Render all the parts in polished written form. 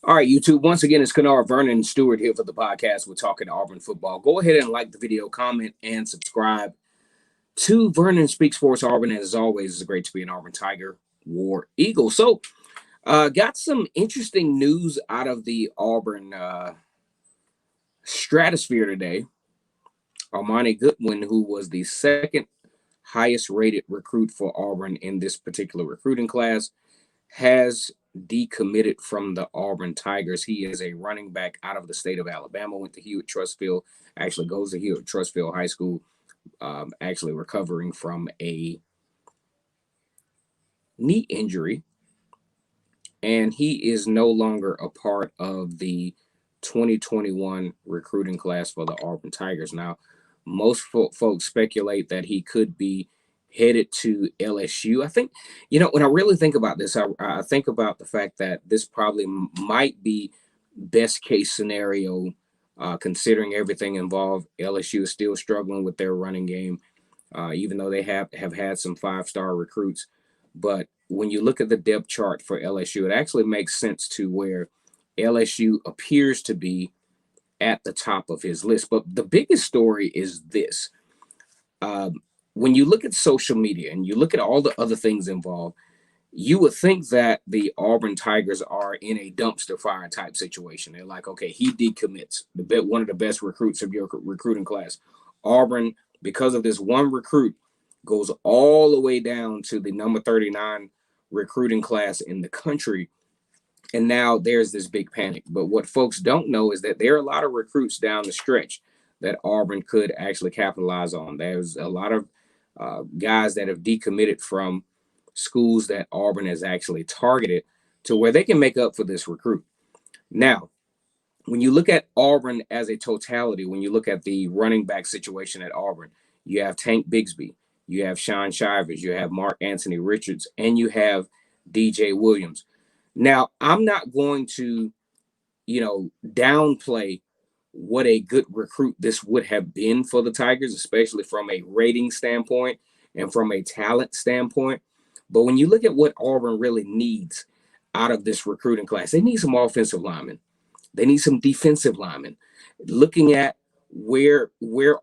All right, YouTube. Once again, it's Kennard Vernon Stewart here for the podcast. We're talking Auburn football. Go ahead and like the video, comment, and subscribe to Vernon Speaks Sports Auburn. And as always, it's great to be an Auburn Tiger War Eagle. So, got some interesting news out of the Auburn stratosphere today. Armoni Goodwin, who was the second highest rated recruit for Auburn in this particular recruiting class, has decommitted from the Auburn Tigers. He is a running back out of the state of Alabama, went to Hewitt-Trustfield, actually goes to Hewitt-Trustfield High School, actually recovering from a knee injury. And he is no longer a part of the 2021 recruiting class for the Auburn Tigers. Now, most folks speculate that he could be headed to LSU. I think, when I really think about this, I think about the fact that this probably might be best case scenario, considering everything involved. LSU is still struggling with their running game, even though they have had some 5-star recruits. But when you look at the depth chart for LSU, it actually makes sense to where LSU appears to be at the top of his list. But the biggest story is this. When you look at social media and you look at all the other things involved, you would think that the Auburn Tigers are in a dumpster fire type situation. They're like, okay, he decommits, one of the best recruits of your recruiting class. Auburn, because of this one recruit, goes all the way down to the number 39 recruiting class in the country. And now there's this big panic. But what folks don't know is that there are a lot of recruits down the stretch that Auburn could actually capitalize on. There's a lot of guys that have decommitted from schools that Auburn has actually targeted to where they can make up for this recruit. Now, when you look at Auburn as a totality, when you look at the running back situation at Auburn, you have Tank Bigsby, you have Sean Shivers, you have Mark Anthony Richards, and you have DJ Williams. Now, I'm not going to, downplay what a good recruit this would have been for the Tigers, especially from a rating standpoint and from a talent standpoint. But when you look at what Auburn really needs out of this recruiting class, they need some offensive linemen. They need some defensive linemen. Looking at where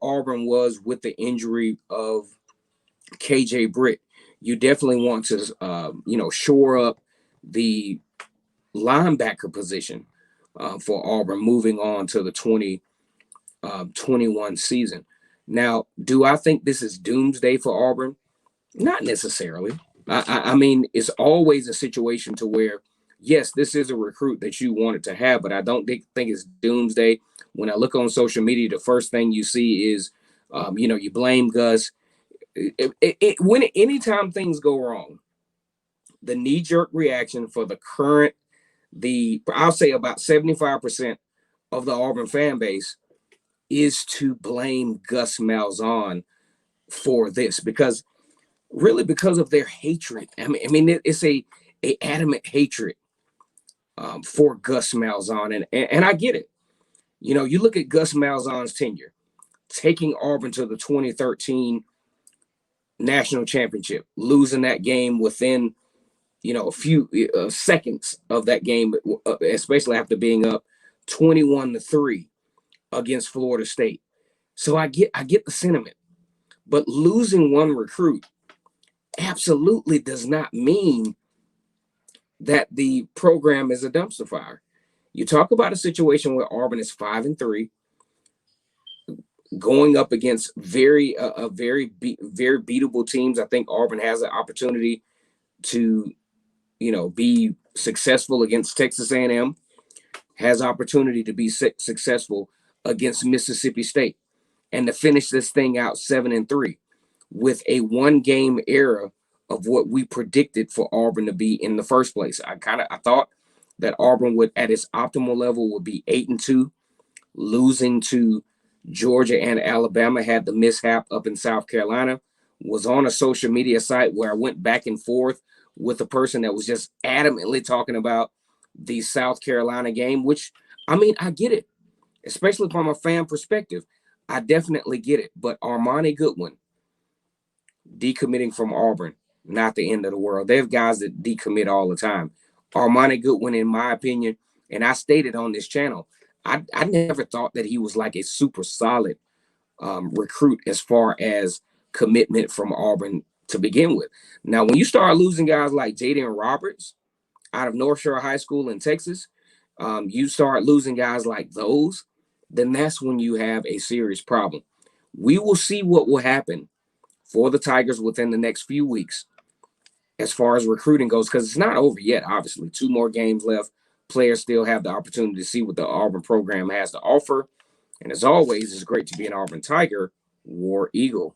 Auburn was with the injury of KJ Britt, you definitely want to, shore up the linebacker position for Auburn moving on to the 2021 season. Now, do I think this is doomsday for Auburn? Not necessarily. I mean, it's always a situation to where, yes, this is a recruit that you wanted to have, but I don't think it's doomsday. When I look on social media, the first thing you see is, you blame Gus. Anytime things go wrong, the knee-jerk reaction for I'll say about 75% of the Auburn fan base is to blame Gus Malzahn for this, because of their hatred. I mean, it's a adamant hatred for Gus Malzahn, and I get it. You look at Gus Malzahn's tenure, taking Auburn to the 2013 national championship, losing that game within a few seconds of that game, especially after being up 21-3 against Florida State. So I get the sentiment, but losing one recruit absolutely does not mean that the program is a dumpster fire. You talk about a situation where Auburn is 5-3, going up against very beatable teams. I think Auburn has an opportunity to, be successful against Texas A&M, has opportunity to be successful against Mississippi State, and to finish this thing out 7-3 with a one-game era of what we predicted for Auburn to be in the first place. I thought that Auburn would, at its optimal level, would be 8-2, losing to Georgia and Alabama. Had the mishap up in South Carolina. Was on a social media site where I went back and forth with a person that was just adamantly talking about the South Carolina game, which, I mean, I get it, especially from a fan perspective. I definitely get it. But Armoni Goodwin decommitting from Auburn, not the end of the world. They have guys that decommit all the time. Armoni Goodwin, in my opinion, And I stated on this channel, I never thought that he was like a super solid recruit as far as commitment from Auburn to begin with. Now, when you start losing guys like Jaden Roberts out of North Shore High School in Texas, you start losing guys like those, then that's when you have a serious problem. We will see what will happen for the Tigers within the next few weeks as far as recruiting goes, because it's not over yet, obviously. 2 more games left. Players still have the opportunity to see what the Auburn program has to offer. And as always, it's great to be an Auburn Tiger, War Eagle.